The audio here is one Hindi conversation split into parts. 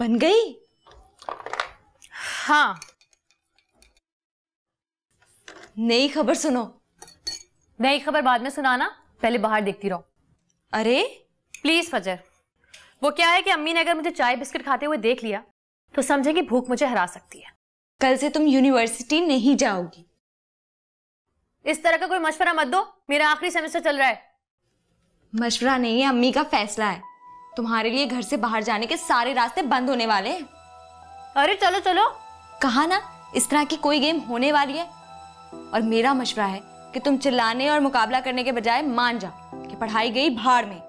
बन गई? हाँ। नई खबर सुनो। नई खबर बाद में सुनाना, पहले बाहर देखती रहो। अरे प्लीज फजर, वो क्या है कि अम्मी ने अगर मुझे चाय बिस्किट खाते हुए देख लिया तो समझेंगी भूख मुझे हरा सकती है। कल से तुम यूनिवर्सिटी नहीं जाओगी। इस तरह का कोई मशवरा मत दो, मेरा आखिरी सेमेस्टर चल रहा है। मशवरा नहीं है, अम्मी का फैसला है। तुम्हारे लिए घर से बाहर जाने के सारे रास्ते बंद होने वाले हैं। अरे चलो चलो। कहा ना, इस तरह की कोई गेम होने वाली है। और मेरा मशवरा है कि तुम चिल्लाने और मुकाबला करने के बजाय मान जाओ कि पढ़ाई गई भाड़ में।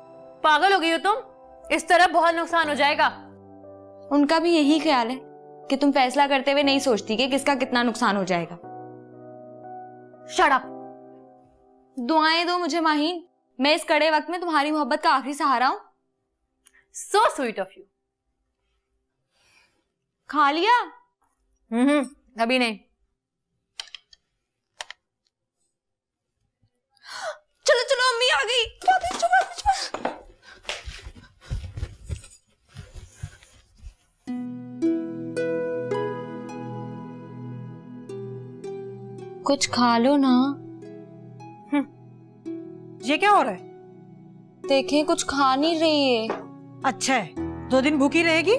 पागल हो गई हो तुम? इस तरह बहुत नुकसान हो जाएगा। उनका भी यही ख्याल है कि तुम फैसला करते हुए नहीं सोचती कि किसका कितना नुकसान हो जाएगा। Shut up. दुआएं दो मुझे माहीन, मैं इस कड़े वक्त में तुम्हारी मोहब्बत का आखिरी सहारा हूं। So sweet of you. खा लिया? अभी नहीं। चलो चलो, अम्मी आ गई। कुछ खा लो ना। ये क्या हो रहा है? देखें, कुछ खा नहीं रही है। अच्छा है, 2 दिन भूखी रहेगी,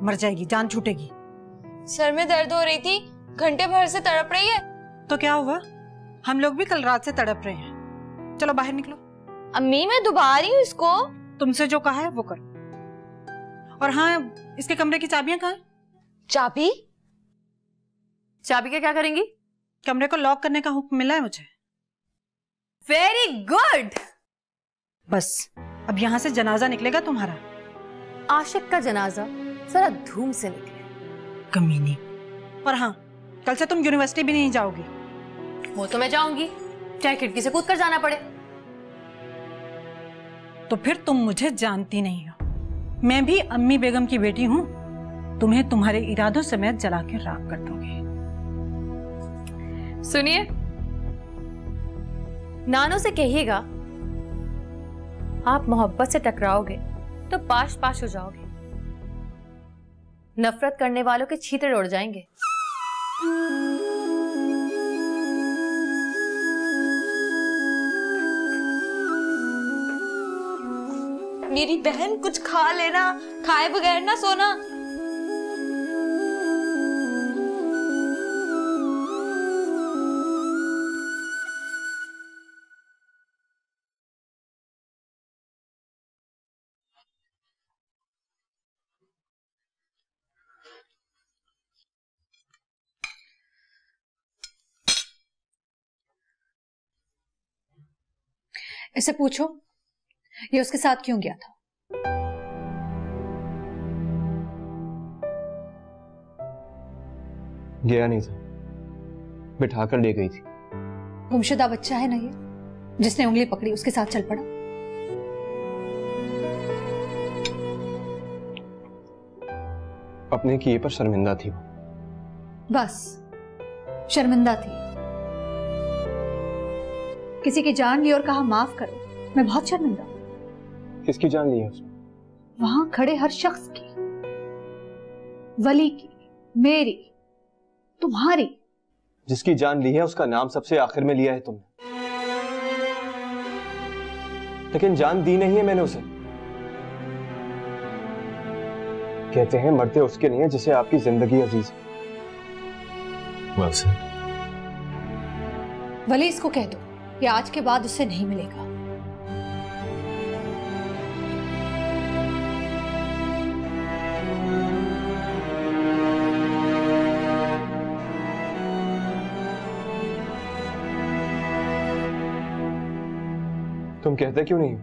मर जाएगी, जान छूटेगी। सर में दर्द हो रही थी, घंटे भर से तड़प रही है। तो क्या हुआ? हम लोग भी कल रात से तड़प रहे हैं। चलो बाहर निकलो। अम्मी मैं दुबा रही हूँ इसको। तुमसे जो कहा है वो कर। और हाँ, इसके कमरे की चाबियां कहाँ हैं? चाबी? चाबी का क्या करेंगी? कमरे को लॉक करने का हुक्म मिला है मुझे। Very good. बस अब यहाँ से जनाजा निकलेगा तुम्हारा। आशिक का जनाजा जरा धूम से निकले। कमीनी। और हाँ, कल से तुम यूनिवर्सिटी भी नहीं जाओगी। वो तो मैं जाऊंगी, चाहे खिड़की से कूद कर जाना पड़े। तो फिर तुम मुझे जानती नहीं हो। मैं भी अम्मी बेगम की बेटी हूँ। तुम्हें तुम्हारे इरादों से मैं जला के राख कर दूंगी। सुनिए, नानो से कहिएगा आप मोहब्बत से टकराओगे तो पाश पाश हो जाओगे। नफरत करने वालों के छींटे उड़ जाएंगे। मेरी बहन कुछ खा लेना, खाए बगैर ना सोना। इसे पूछो ये उसके साथ क्यों गया था। गया नहीं था, बिठाकर ले गई थी। गुमशुदा बच्चा है ना ये, जिसने उंगली पकड़ी उसके साथ चल पड़ा। अपने किए पर शर्मिंदा थी वो। बस शर्मिंदा थी। किसी की जान ली और कहा माफ करो। मैं बहुत शर्मिंदा हूं। किसकी जान ली है उसने? वहां खड़े हर शख्स की, वली की, मेरी, तुम्हारी। जिसकी जान ली है उसका नाम सबसे आखिर में लिया है तुमने, लेकिन जान दी नहीं है मैंने उसे। कहते हैं मरते उसके लिए जिसे आपकी जिंदगी अजीज है। वली इसको कह दो कि आज के बाद उससे नहीं मिलेगा। तुम कहते क्यों नहीं?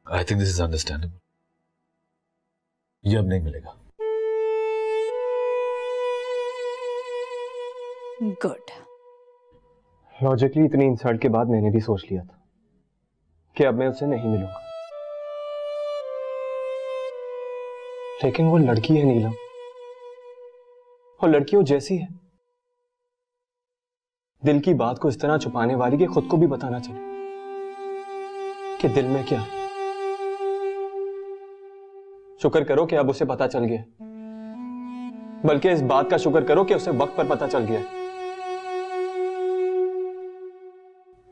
I think this is understandable. ये अब नहीं मिलेगा। गुड। लॉजिकली इतनी इंसल्ट के बाद मैंने भी सोच लिया था कि अब मैं उससे नहीं मिलूंगा, लेकिन वो लड़की है नीलम, वो लड़कियों जैसी है, दिल की बात को इस तरह छुपाने वाली कि खुद को भी पता ना चले कि दिल में क्या है। शुक्र करो कि अब उसे पता चल गया, बल्कि इस बात का शुक्र करो कि उसे वक्त पर पता चल गया।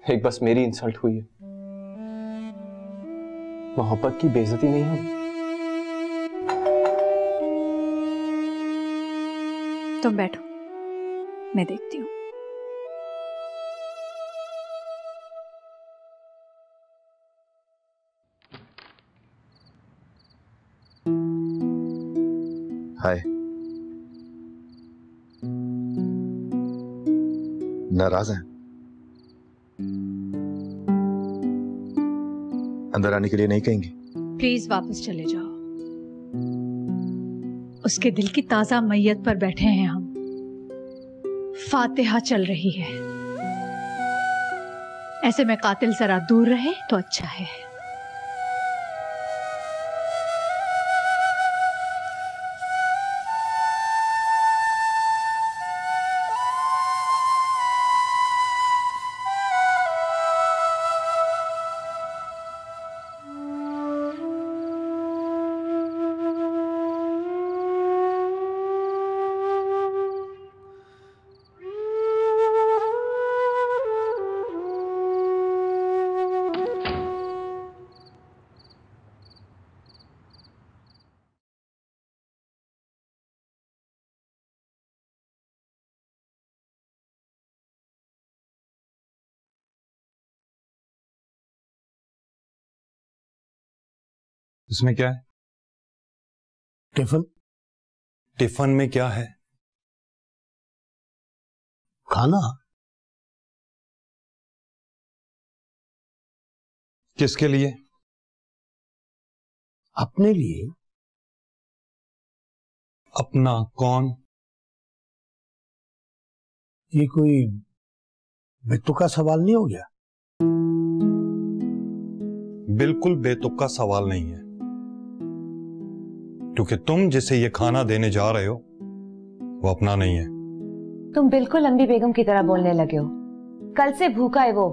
एक बस मेरी इंसल्ट हुई है, मोहब्बत की बेइज्जती नहीं हुई। तुम बैठो, मैं देखती हूँ। हाय। नाराज हैं? अंदर आने के लिए नहीं कहेंगे? प्लीज वापस चले जाओ। उसके दिल की ताजा मैयत पर बैठे हैं हम। फातिहा चल रही है। ऐसे में कातिल जरा दूर रहे तो अच्छा है। इसमें क्या है? टिफिन। टिफिन में क्या है? खाना। किसके लिए? अपने लिए। अपना कौन? ये कोई बेतुका सवाल नहीं हो गया? बिल्कुल बेतुका सवाल नहीं है, क्योंकि तुम जिसे ये खाना देने जा रहे हो वो अपना नहीं है। तुम बिल्कुल अम्मी बेगम की तरह बोलने लगे हो। कल से भूखा है वो,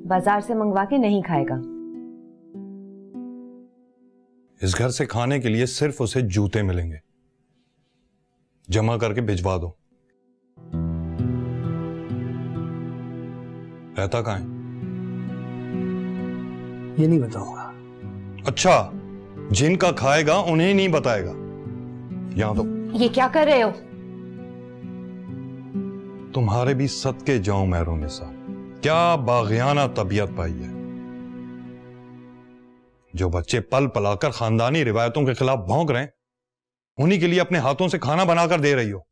बाजार से मंगवा के नहीं खाएगा। इस घर से खाने के लिए सिर्फ उसे जूते मिलेंगे, जमा करके भिजवा दो। रहता कहाँ है? ये नहीं बताऊंगा। अच्छा, जिनका खाएगा उन्हें नहीं बताएगा। यहां तो ये क्या कर रहे हो? तुम्हारे भी सदके जाऊं मेहरून निसा, क्या बागियाना तबीयत पाई है। जो बच्चे पल पलाकर खानदानी रिवायतों के खिलाफ भौंक रहे हैं, उन्हीं के लिए अपने हाथों से खाना बनाकर दे रही हो।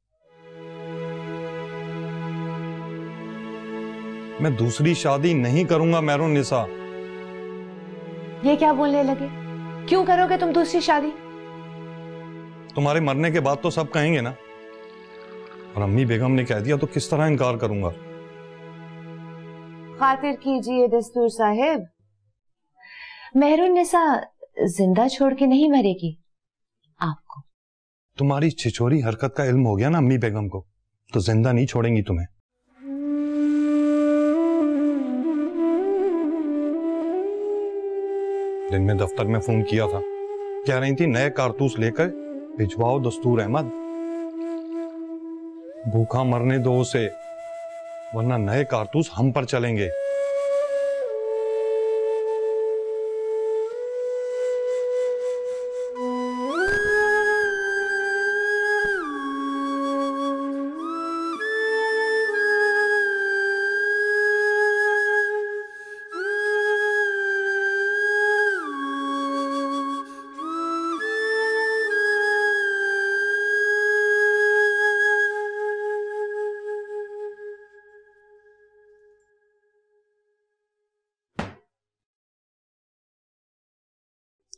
मैं दूसरी शादी नहीं करूंगा मेहरून निसा। ये क्या बोलने लगे? क्यों करोगे तुम दूसरी शादी? तुम्हारे मरने के बाद तो सब कहेंगे ना, और अम्मी बेगम ने कह दिया तो किस तरह इनकार करूंगा। खातिर कीजिए दस्तूर साहिब, मेहरून निसा जिंदा छोड़ के नहीं मरेगी आपको। तुम्हारी छिछोरी हरकत का इल्म हो गया ना अम्मी बेगम को, तो जिंदा नहीं छोड़ेंगी तुम्हें। दिन में दफ्तर में फोन किया था, कह रही थी नए कारतूस लेकर भिजवाओ दस्तूर अहमद। भूखा मरने दो उसे, वरना नए कारतूस हम पर चलेंगे।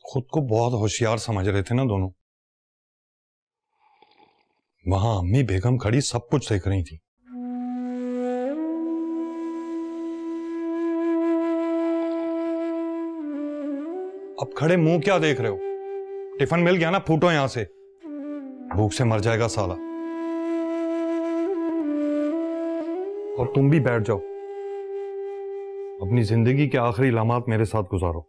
खुद को बहुत होशियार समझ रहे थे ना दोनों। वहां अम्मी बेगम खड़ी सब कुछ देख रही थी। अब खड़े मुंह क्या देख रहे हो? टिफिन मिल गया ना, फूटो यहां से, भूख से मर जाएगा साला। और तुम भी बैठ जाओ, अपनी जिंदगी के आखिरी लम्हात मेरे साथ गुजारो।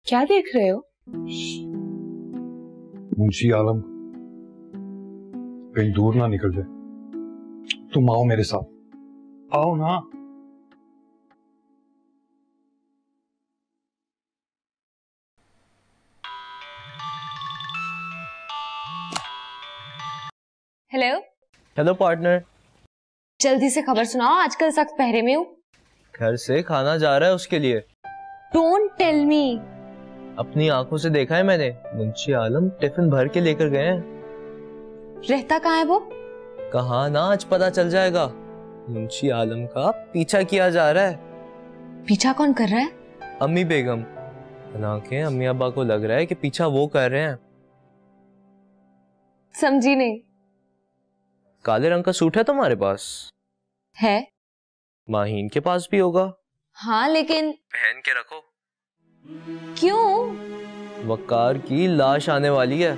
क्या देख रहे हो? मुंशी आलम कहीं दूर ना निकल जाए। तुम आओ मेरे साथ, आओ ना। Hello hello partner. जल्दी से खबर सुनाओ, आजकल सख्त पहरे में हूँ। घर से खाना जा रहा है उसके लिए। Don't tell me. अपनी आंखों से देखा है मैंने, मुंशी आलम टिफिन भर के लेकर गए हैं। रहता कहाँ है वो? कहाँ ना, आज पता चल जाएगा। मुंशी आलम का पीछा किया जा रहा है। पीछा कौन कर रहा है? अम्मी बेगम। बना के अम्मी अब्बा को लग रहा है कि पीछा वो कर रहे हैं। समझी नहीं। काले रंग का सूट है तुम्हारे पास? है। माहीन के पास भी होगा। हाँ लेकिन पहन के रखो। क्यों? वकार की लाश आने वाली है।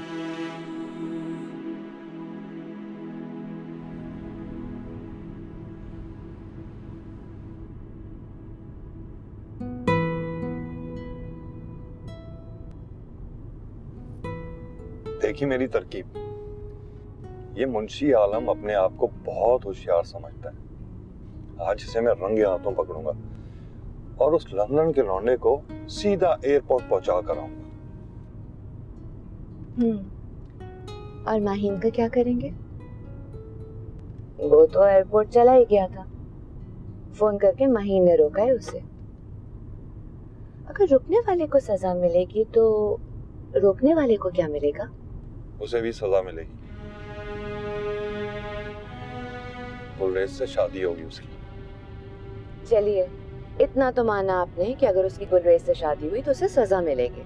देखी मेरी तरकीब, ये मुंशी आलम अपने आप को बहुत होशियार समझता है। आज इसे मैं रंगे हाथों पकड़ूंगा और उस लंदन के लौंडे को सीधा एयरपोर्ट पहुंचा कर आऊंगा। और माहीन का क्या करेंगे? वो तो एयरपोर्ट चला ही गया था। फोन करके माहीन ने रोका है उसे। अगर रुकने वाले को सजा मिलेगी तो रोकने वाले को क्या मिलेगा? उसे भी सजा मिलेगी। गुलरेज से शादी होगी उसकी। चलिए, इतना तो माना आपने कि अगर उसकी गुलरेज से शादी हुई तो उसे सजा मिलेगी।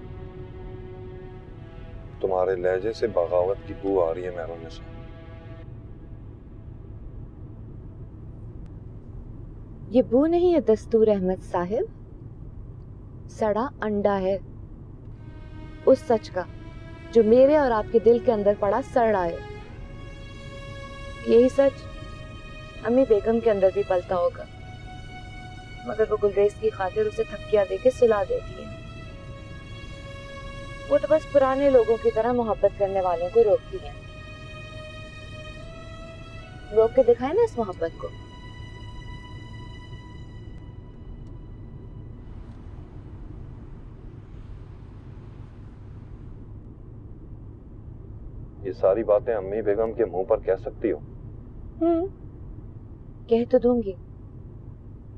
तुम्हारे लहजे से बगावत की बू आ रही है मेहरुनिसा। ये बू नहीं है दस्तूर अहमद साहिब, सड़ा अंडा है उस सच का जो मेरे और आपके दिल के अंदर पड़ा सड़ रहा है। यही सच अम्मी बेगम के अंदर भी पलता होगा, मगर वो गुलरेज की खातिर उसे थपकियां देके सुला देती है। वो तो बस पुराने लोगों की तरह मोहब्बत करने वालों को रोकती है। रोक के दिखाए ना इस मोहब्बत को। ये सारी बातें अम्मी बेगम के मुंह पर कह सकती हो? कह तो दूंगी,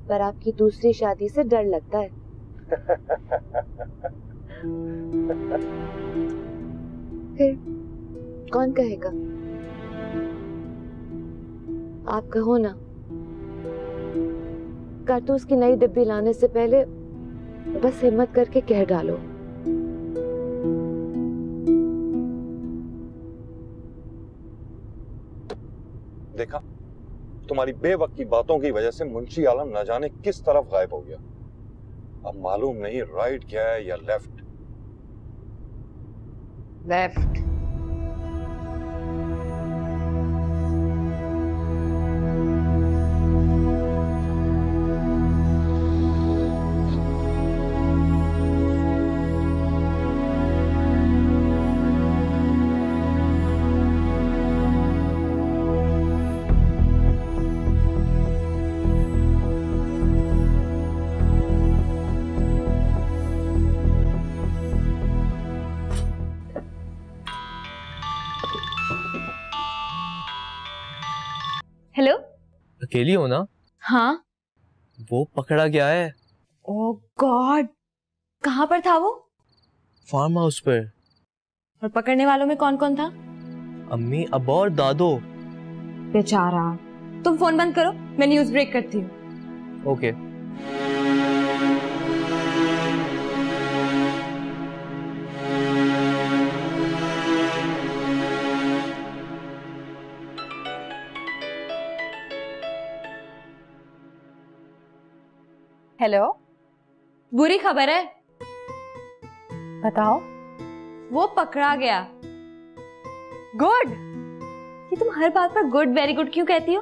पर आपकी दूसरी शादी से डर लगता है। फिर कौन कहेगा? आप कहो ना। कारतूस की नई डिब्बी लाने से पहले बस हिम्मत करके कह डालो। देखा, तुम्हारी बेवक्त बातों की वजह से मुंशी आलम न जाने किस तरफ गायब हो गया। अब मालूम नहीं राइट क्या है या लेफ्ट। लेफ्ट। हेलो, अकेली हो ना? हाँ। वो पकड़ा गया है। ओह गॉड, कहाँ पर था वो? फार्म हाउस पर। और पकड़ने वालों में कौन कौन था? अम्मी, अब्बा और दादो। बेचारा। तुम फोन बंद करो, मैं न्यूज़ ब्रेक करती हूँ। ओके। हेलो, बुरी खबर है। बताओ। वो पकड़ा गया। गुड। कि तुम हर बात पर गुड वेरी गुड क्यों कहती हो?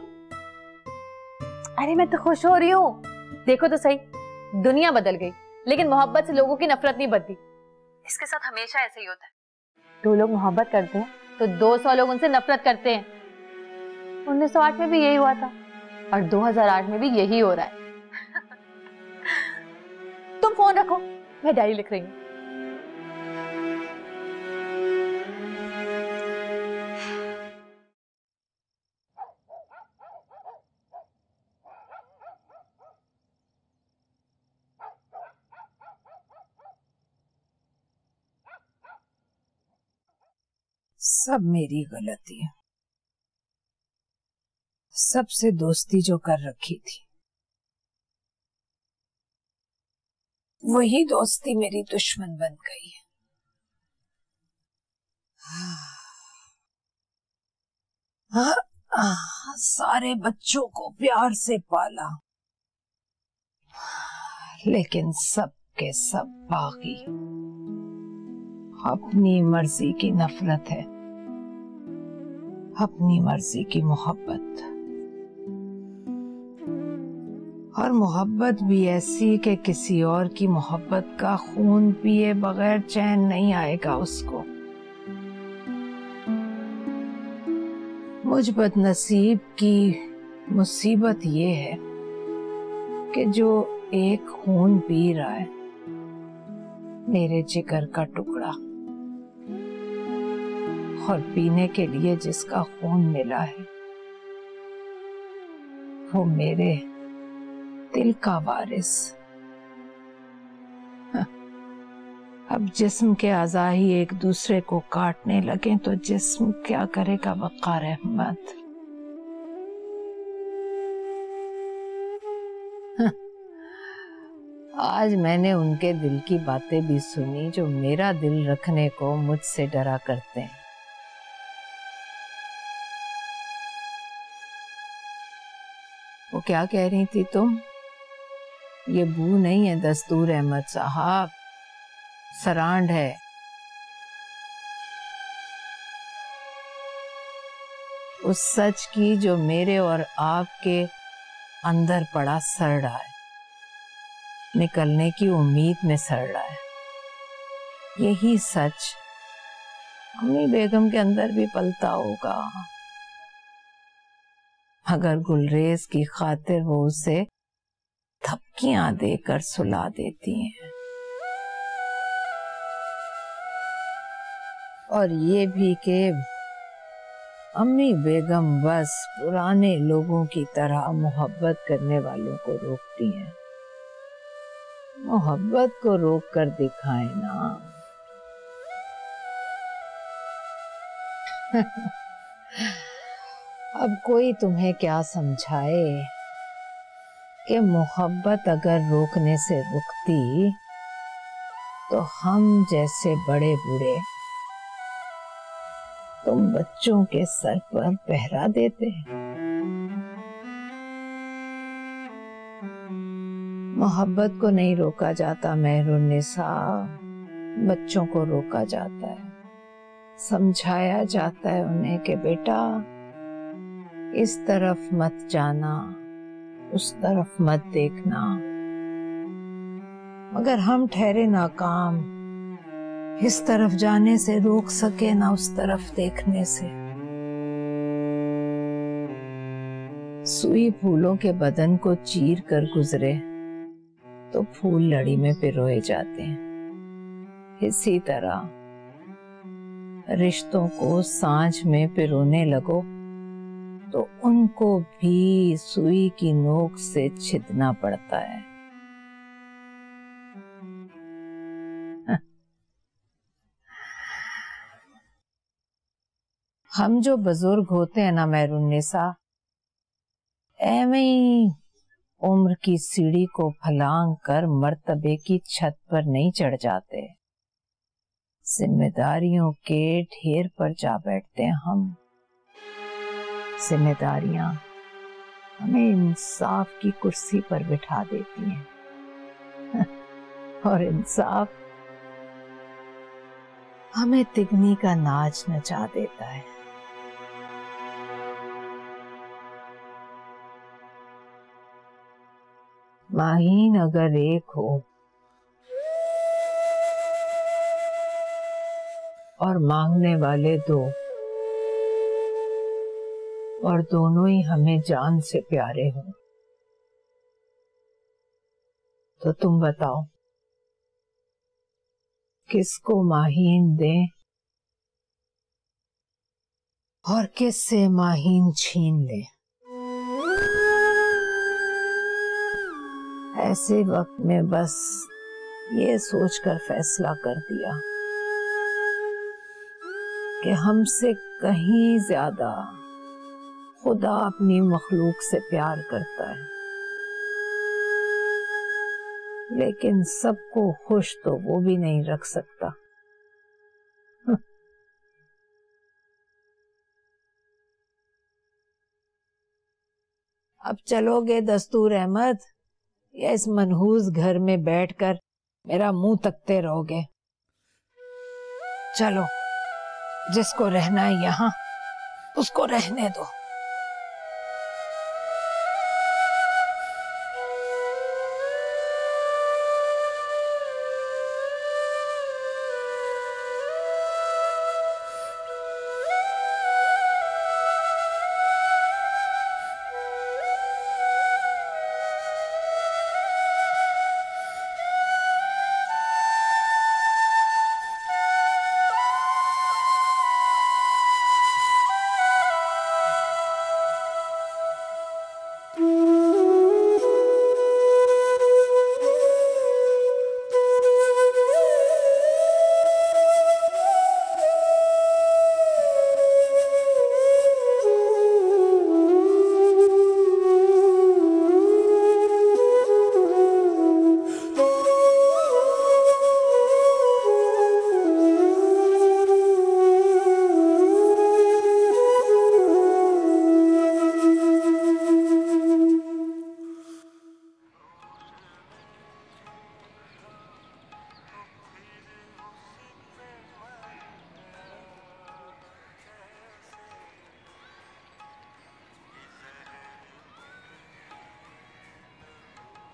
अरे मैं तो खुश हो रही हूँ। देखो तो सही, दुनिया बदल गई लेकिन मोहब्बत से लोगों की नफरत नहीं बदली। इसके साथ हमेशा ऐसे ही होता है। 2 लोग मोहब्बत करते हैं तो 200 लोग उनसे नफरत करते हैं। 1908 में भी यही हुआ था और 2008 में भी यही हो रहा है। तुम फोन रखो, मैं डायरी लिख रही हूँ। सब मेरी गलती है। सबसे दोस्ती जो कर रखी थी वही दोस्ती मेरी दुश्मन बन गई है। सारे बच्चों को प्यार से पाला, लेकिन सब के सब बागी। अपनी मर्जी की नफरत है, अपनी मर्जी की मोहब्बत, और मोहब्बत भी ऐसी कि किसी और की मोहब्बत का खून पिए बगैर चैन नहीं आएगा उसको। मुझ बदनसीब की मुसीबत ये है कि जो एक खून पी रहा है, मेरे जिगर का टुकड़ा, और पीने के लिए जिसका खून मिला है वो मेरे दिल का वारिस। अब जिस्म के आज़ा ही एक दूसरे को काटने लगे तो जिस्म क्या करेगा वक़ार अहमद। आज मैंने उनके दिल की बातें भी सुनी जो मेरा दिल रखने को मुझसे डरा करते हैं। वो क्या कह रही थी तुम? ये बू नहीं है दस्तूर अहमद साहब, सरांड है। उस सच की जो मेरे और आपके अंदर पड़ा सड़ रहा है, निकलने की उम्मीद में सड़ रहा है। यही सच अम्मी बेगम के अंदर भी पलता होगा, अगर गुलरेज की खातिर वो उसे थपकियां देकर सुला देती हैं। और ये भी कि अम्मी बेगम बस पुराने लोगों की तरह मोहब्बत करने वालों को रोकती हैं। मोहब्बत को रोक कर दिखाए ना। अब कोई तुम्हें क्या समझाए कि मोहब्बत अगर रोकने से रुकती तो हम जैसे बड़े बूढ़े तुम बच्चों के सर पर पहरा देते। मोहब्बत को नहीं रोका जाता मेहरुन्निसा, बच्चों को रोका जाता है। समझाया जाता है उन्हें कि बेटा इस तरफ मत जाना, उस तरफ मत देखना। मगर हम ठहरे नाकाम, इस तरफ जाने से रोक सके ना उस तरफ देखने से। सुई फूलों के बदन को चीर कर गुजरे तो फूल लड़ी में पिरोए जाते हैं। इसी तरह रिश्तों को सांझ में पिरोने लगो तो उनको भी सुई की नोक से छिदना पड़ता है। हम जो बुजुर्ग होते हैं ना मेहरुन्निसा, ऐਵੇਂ ही उम्र की सीढ़ी को फलांग कर मर्तबे की छत पर नहीं चढ़ जाते, जिम्मेदारियों के ढेर पर जा बैठते हैं हम। जिम्मेदारियां हमें इंसाफ की कुर्सी पर बिठा देती हैं और इंसाफ हमें तिगनी का नाच नचा देता है। माहीन अगर एक हो और मांगने वाले दो, और दोनों ही हमें जान से प्यारे हों। तो तुम बताओ किसको माहीन दें और किससे माहीन छीन लें। ऐसे वक्त में बस ये सोचकर फैसला कर दिया कि हमसे कहीं ज्यादा खुदा अपनी मखलूक से प्यार करता है, लेकिन सबको खुश तो वो भी नहीं रख सकता। अब चलोगे दस्तूर अहमद या इस मनहूस घर में बैठकर मेरा मुंह तकते रहोगे? चलो, जिसको रहना है यहाँ उसको रहने दो।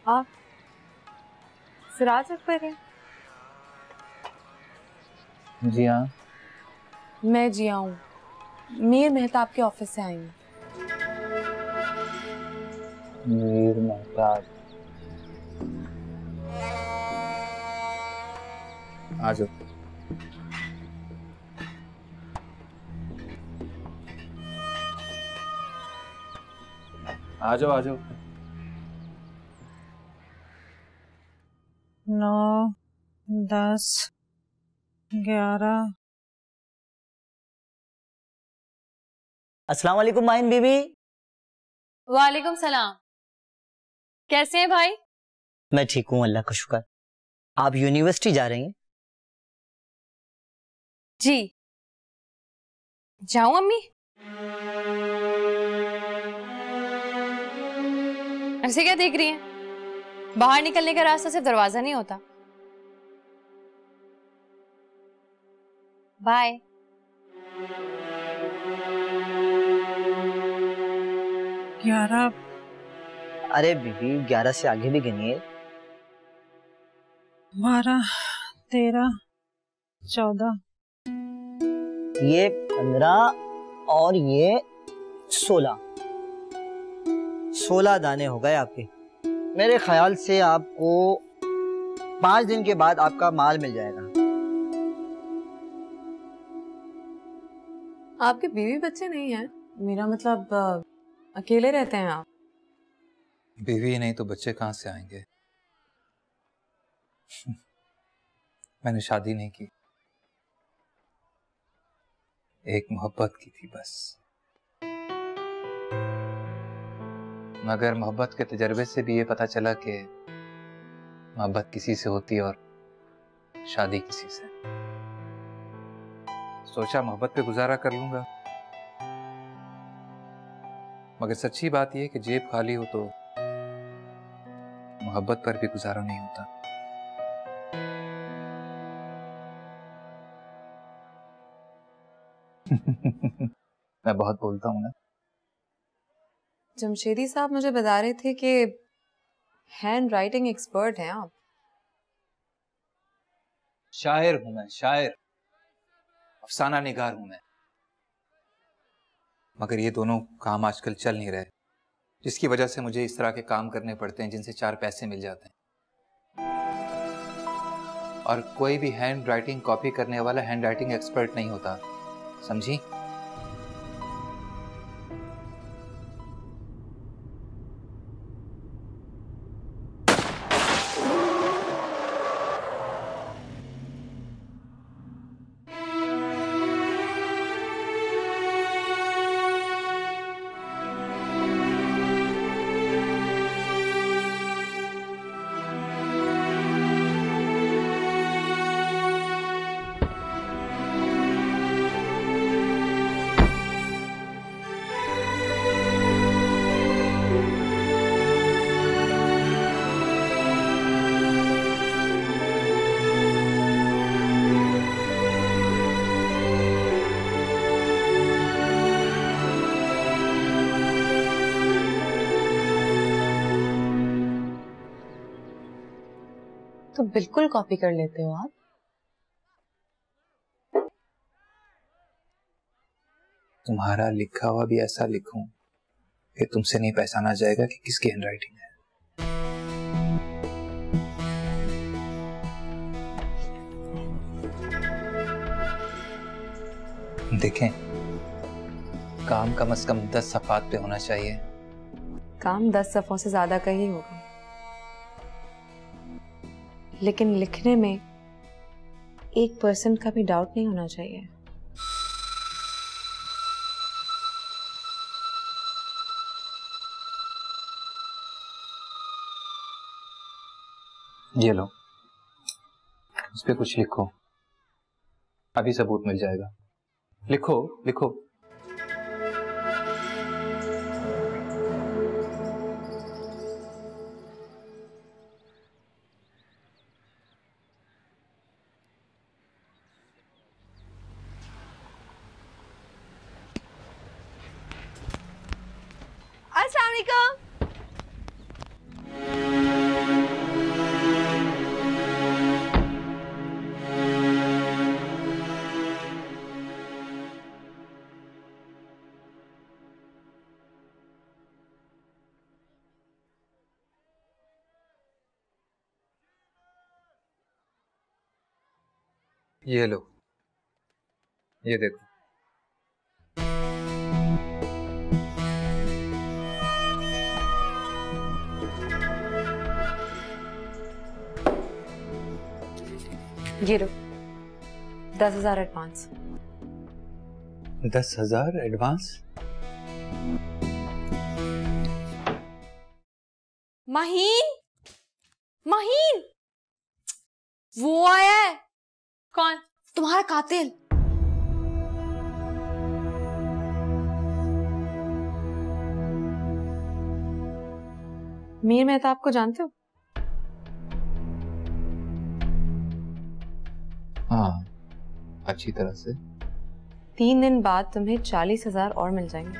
आप सिराज अकबर हैं? जी हाँ। मैं जिया हूँ, मीर मेहताब के ऑफिस से आई हूँ। मीर मेहताब, आ जाओ। आ जाओ आ जाओ। 9, 10, 11। अस्सलाम वालेकुम माइन बीबी। वालेकुम सलाम। कैसे हैं भाई? मैं ठीक हूँ, अल्लाह का शुक्र। आप यूनिवर्सिटी जा रही हैं? जी। जाऊं अम्मी? ऐसे क्या देख रही हैं? बाहर निकलने का रास्ता सिर्फ दरवाजा नहीं होता। बाय। अरे बीबी 11 से आगे भी गिनिए। 12, 13, 14। ये 15 और ये 16। 16 दाने हो गए आपके। मेरे ख्याल से आपको 5 दिन के बाद आपका माल मिल जाएगा। आपके बीवी बच्चे नहीं हैं? मेरा मतलब अकेले रहते हैं आप? बीवी नहीं तो बच्चे कहाँ से आएंगे? मैंने शादी नहीं की, एक मोहब्बत की थी बस। मगर मोहब्बत के तजर्बे से भी ये पता चला कि मोहब्बत किसी से होती है और शादी किसी से। सोचा मोहब्बत पे गुजारा कर लूंगा, मगर सच्ची बात यह कि जेब खाली हो तो मोहब्बत पर भी गुजारा नहीं होता। मैं बहुत बोलता हूँ ना। जमशेदी साहब मुझे बता रहे थे कि हैंड राइटिंग एक्सपर्ट हैं आप। शायर हूं मैं, शायर। अफसाना निगार हूं मैं। मगर ये दोनों काम आजकल चल नहीं रहे, जिसकी वजह से मुझे इस तरह के काम करने पड़ते हैं जिनसे 4 पैसे मिल जाते हैं। और कोई भी हैंड राइटिंग कॉपी करने वाला हैंड राइटिंग एक्सपर्ट नहीं होता, समझी? तो बिल्कुल कॉपी कर लेते हो आप। तुम्हारा लिखा हुआ भी ऐसा लिखूं कि तुमसे नहीं पहचाना जाएगा कि किसकी हैंडराइटिंग है। देखें, काम कम से कम 10 सफ़ात पे होना चाहिए। काम 10 सफ़ों से ज्यादा का ही होगा, लेकिन लिखने में 1% का भी डाउट नहीं होना चाहिए। ये लो, इस पे कुछ लिखो, अभी सबूत मिल जाएगा। लिखो लिखो। अस्सलाम वालेकुम। ये लो, ये देखो। ये लो, 10,000 एडवांस। 10,000 एडवांस? माहीन, माहीन, वो आया है। कौन? तुम्हारा कातिल। मीर मेहता आपको जानते हो? हाँ, अच्छी तरह से। 3 दिन बाद तुम्हें 40,000 और मिल जाएंगे।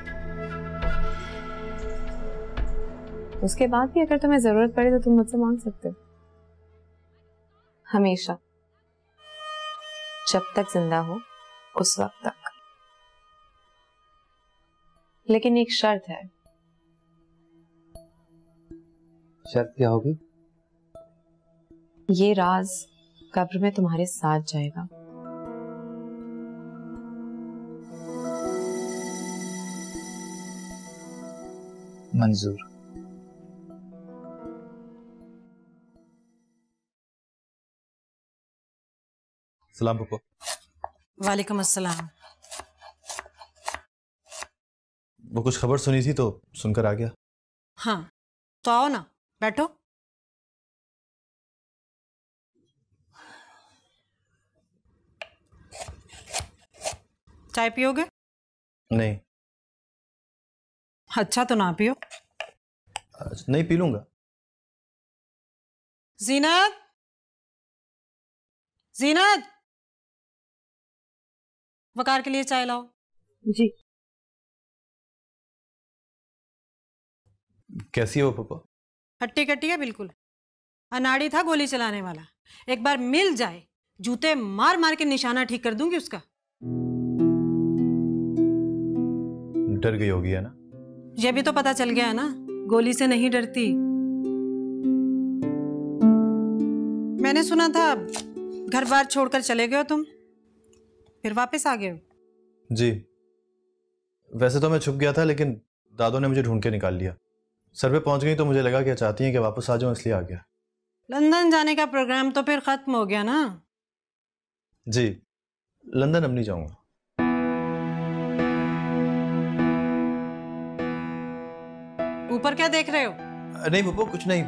उसके बाद भी अगर तुम्हें जरूरत पड़े तो तुम मुझसे मांग सकते हो, हमेशा, जब तक जिंदा हो उस वक्त तक। लेकिन एक शर्त है। शर्त क्या होगी? ये राज कब्र में तुम्हारे साथ जाएगा। मंजूर। सलाम पप्पा। वालेकुम अस्सलाम। वो कुछ खबर सुनी थी तो सुनकर आ गया। हाँ, तो आओ ना, बैठो। चाय पियोगे? नहीं। अच्छा तो ना पियो। नहीं, पी लूंगा। जीनत, जीनत, वकार के लिए चाय लाओ। जी। कैसी हो पापा? हट्टी कट्टी है बिल्कुल। अनाड़ी था गोली चलाने वाला। एक बार मिल जाए, जूते मार मार के निशाना ठीक कर दूंगी उसका। डर गई होगी, है ना? ये भी तो पता चल गया है ना, गोली से नहीं डरती। मैंने सुना था घर बार छोड़कर चले गए हो तुम, फिर वापस आ गए हो। जी, वैसे तो मैं छुप गया था, लेकिन दादो ने मुझे ढूंढ के निकाल लिया। सर पे पहुंच गई तो मुझे लगा कि चाहती हैं कि वापस आ जाऊं, इसलिए आ गया। लंदन जाने का प्रोग्राम तो फिर खत्म हो गया ना? जी, लंदन अब नहीं जाऊंगा। ऊपर क्या देख रहे हो? नहीं पप्पू, कुछ नहीं,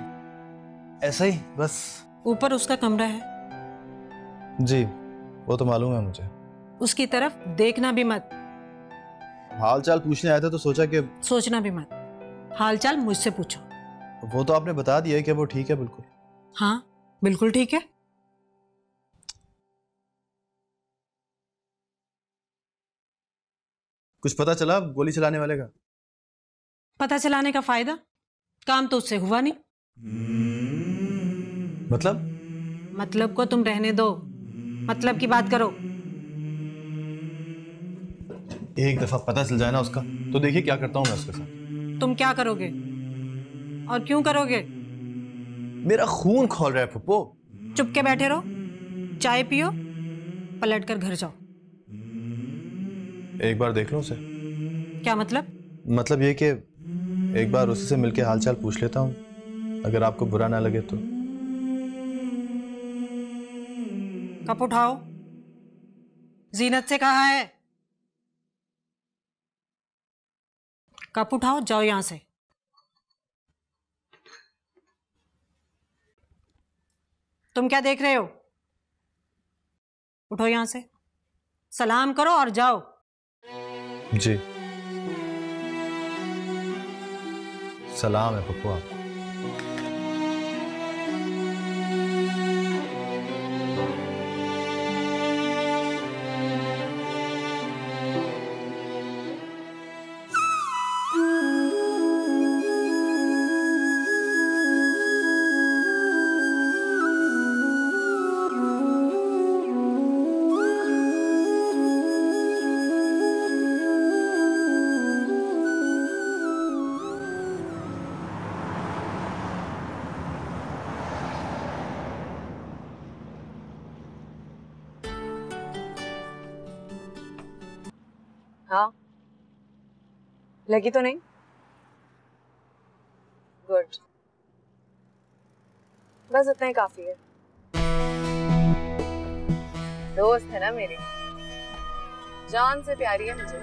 ऐसा ही बस। ऊपर उसका कमरा है। जी, वो तो मालूम है मुझे। उसकी तरफ देखना भी मत। हाल चाल पूछने आया था तो सोचा कि सोचना भी मत, हाल चाल मुझसे पूछो। वो तो आपने बता दिया है कि वो ठीक है बिल्कुल। हाँ बिल्कुल ठीक है। कुछ पता चला गोली चलाने वाले का? पता चलाने का फायदा, काम तो उससे हुआ नहीं। मतलब को तुम रहने दो, मतलब की बात करो। एक दफा पता चल जाए ना उसका, तो देखिए क्या करता हूं मैं उसके साथ। तुम क्या करोगे और क्यों करोगे? मेरा खून खौल रहा है पप्पू। चुप के बैठे रहो, चाय पियो, पलट कर घर जाओ। एक बार देख लो उसे। क्या मतलब? मतलब ये कि एक बार उससे मिलके हालचाल पूछ लेता हूँ, अगर आपको बुरा ना लगे तो। कप उठाओ, जीनत से कहा है। कप उठाओ, जाओ यहां से। तुम क्या देख रहे हो? उठो यहां से, सलाम करो और जाओ। जी, सलाम है पप्पू आप। हाँ, लगी तो नहीं? गुड, बस इतना ही काफी है। दोस्त है ना मेरी, जान से प्यारी है मुझे।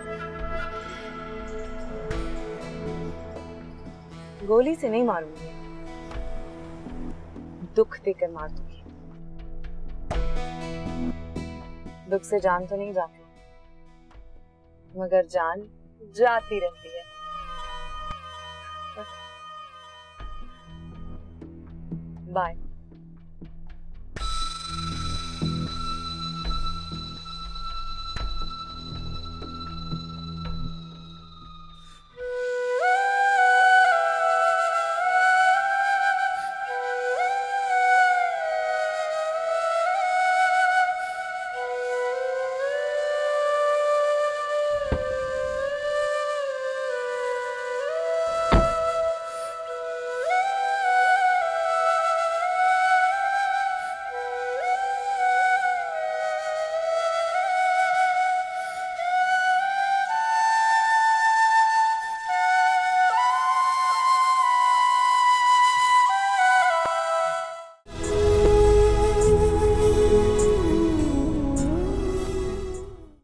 गोली से नहीं मारूंगी, दुख देकर मार दूंगी। दुख से जान तो नहीं जाती, मगर जान जाती रहती है। बाय।